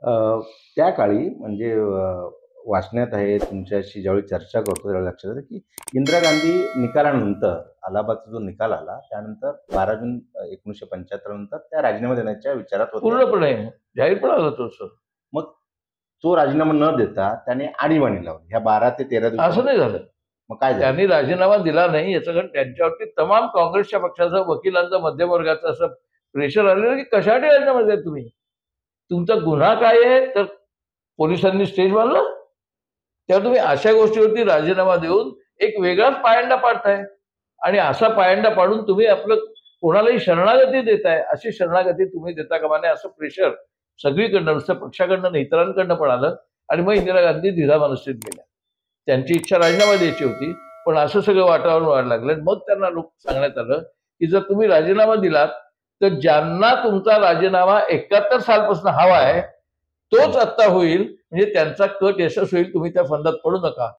अ, त्या काळी म्हणजे वाचण्यात आहे तुमच्याशी ज्यावेळी चर्चा करतो त्यावेळी लक्षात येतं, की इंदिरा गांधी निकालानंतर अलाहाबादचा जो निकाल आला त्यानंतर 12 जून 1975 नंतर त्या राजीनामा देण्याच्या विचारात होत्या. पूर्णपणे जाहीरपणे आलं तसं. मग तो राजीनामा न देता त्याने आणीबाणी लावली. ह्या 12 ते 13 असं दिवसामध्ये नाही झालं. मग काय झालं? त्यांनी राजीनामा दिला नाही याचं कारण त्यांच्यावरती तमाम काँग्रेसच्या पक्षाचं, वकिलांचं, मध्यमवर्गाचं असं प्रेशर आलेलं की कशासाठी राजीनामा द्या तुम्ही? तुमचा गुन्हा काय आहे? तर पोलिसांनी स्टेज बांधलं. तेव्हा तुम्ही अशा गोष्टीवरती राजीनामा देऊन एक वेगळाच पायंडा पाडताय आणि असा पायंडा पाडून तुम्ही आपलं कोणालाही शरणागती देताय. अशी शरणागती तुम्ही देता कामा नये असं प्रेशर सगळीकडनं, नुसतं पक्षाकडनं नाही इतरांकडनं पण आलं आणि मग इंदिरा गांधी द्विधा मनस्थित गेल्या. त्यांची इच्छा राजीनामा द्यायची होती, पण असं सगळं वातावरण व्हायला लागलं. मग त्यांना लोक सांगण्यात आलं की जर तुम्ही राजीनामा दिलात तर ज्यांना तुमचा राजीनामा 71 सालपासून हवा आहे तोच आत्ता होईल, म्हणजे त्यांचा कट यशस्वी होईल. तुम्ही त्या फंदात पडू नका.